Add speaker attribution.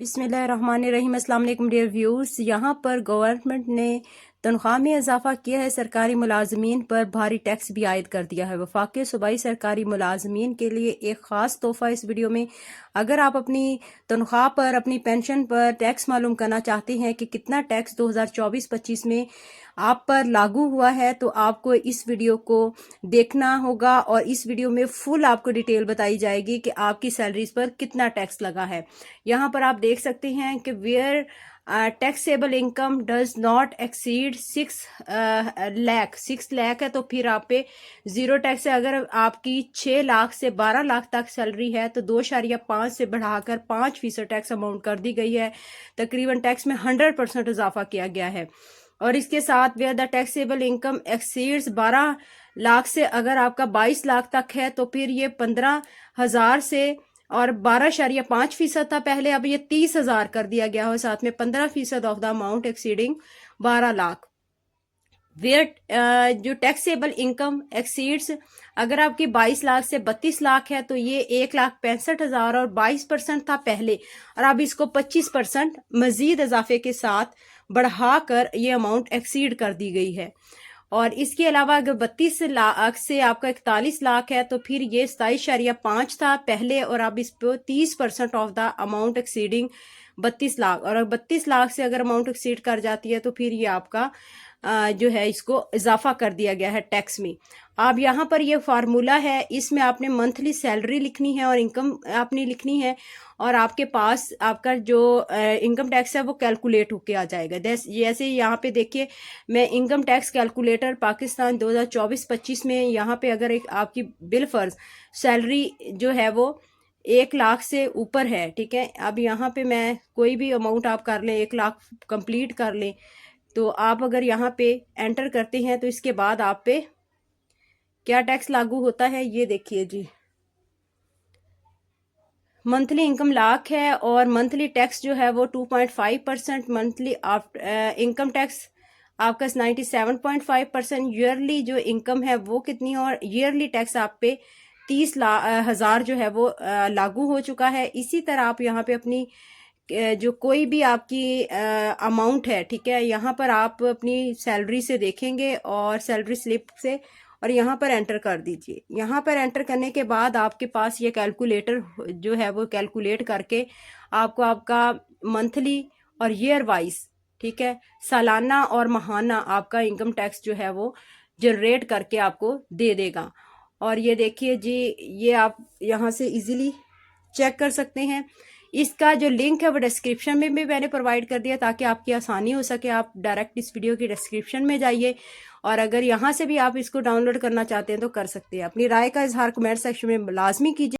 Speaker 1: बिस्मिल्लाहिर्रहमानिर्रहीम। अस्सलाम वालेकुम डियर व्यूअर्स। यहाँ पर गवर्नमेंट ने तनख्वाह में इजाफा किया है। सरकारी मुलाजमीन पर भारी टैक्स भी आयद कर दिया है। वफाकी सूबाई सरकारी मुलाजमीन के लिए एक ख़ास तोहफा इस वीडियो में। अगर आप अपनी तनख्वाह पर, अपनी पेंशन पर टैक्स मालूम करना चाहते हैं कि कितना टैक्स 2024-25 में आप पर लागू हुआ है, तो आपको इस वीडियो को देखना होगा और इस वीडियो में फुल आपको डिटेल बताई जाएगी कि आपकी सैलरीज पर कितना टैक्स लगा है। यहाँ पर आप देख सकते हैं कि where taxable income does not exceed 6 lakh है तो फिर आप पे जीरो टैक्स है। अगर आपकी 6 लाख से 12 लाख तक सैलरी है तो 2.5 से बढ़ाकर 5% टैक्स अमाउंट कर दी गई है। तकरीबन टैक्स में 100% इजाफा किया गया है। और इसके साथ where the taxable income exceeds 12 lakh से अगर आपका 22 लाख तक है तो फिर ये 15,000 से और 12.5% था पहले, अब ये 30,000 कर दिया गया हो। साथ में 15% of the amount exceeding 12 lakh. Where जो टैक्सेबल इनकम एक्सीड्स, अगर आपकी 22 लाख से 32 लाख है तो ये 1,65,000 और 22% था पहले, और अब इसको 25% मजीद इजाफे के साथ बढ़ाकर ये अमाउंट एक्सीड कर दी गई है। और इसके अलावा अगर 32 लाख से आपका 41 लाख है तो फिर ये 27.5 था पहले, और अब इस पर 30% of the amount exceeding 32 lakh. और 32 लाख से अगर अमाउंट एक्सीड कर जाती है तो फिर ये आपका जो है इसको इजाफा कर दिया गया है टैक्स में। अब यहाँ पर ये फार्मूला है, इसमें आपने मंथली सैलरी लिखनी है और इनकम आपने लिखनी है, और आपके पास आपका जो इनकम टैक्स है वो कैलकुलेट होके आ जाएगा। जैसे यहाँ पे देखिए, मैं इनकम टैक्स कैलकुलेटर पाकिस्तान 2024-25 में यहाँ पे अगर एक आपकी बिल फर्ज सैलरी जो है वो 1 लाख से ऊपर है, ठीक है। अब यहाँ पे मैं कोई भी अमाउंट आप कर लें, 1 लाख कंप्लीट कर लें, तो आप अगर यहाँ पे एंटर करते हैं तो इसके बाद आप पे क्या टैक्स लागू होता है ये देखिए जी। मंथली इनकम लाख है और मंथली टैक्स जो है वो 2.5%। मंथली इनकम टैक्स आपका 97.5%। ईयरली जो इनकम है वो कितनी, और ईयरली टैक्स आप पे 30,000 जो है वो लागू हो चुका है। इसी तरह आप यहाँ पे अपनी जो कोई भी आपकी अमाउंट है, ठीक है, यहाँ पर आप अपनी सैलरी से देखेंगे और सैलरी स्लिप से, और यहाँ पर एंटर कर दीजिए। यहाँ पर एंटर करने के बाद आपके पास ये कैलकुलेटर जो है वो कैलकुलेट करके आपको आपका मंथली और ईयर वाइज, ठीक है, सालाना और माहाना आपका इनकम टैक्स जो है वो जनरेट करके आपको दे देगा। और ये देखिए जी, ये आप यहाँ से इजीली चेक कर सकते हैं। इसका जो लिंक है वो डिस्क्रिप्शन में भी मैंने प्रोवाइड कर दिया ताकि आपकी आसानी हो सके। आप डायरेक्ट इस वीडियो की डिस्क्रिप्शन में जाइए, और अगर यहाँ से भी आप इसको डाउनलोड करना चाहते हैं तो कर सकते हैं। अपनी राय का इजहार कमेंट सेक्शन में लाजमी कीजिए।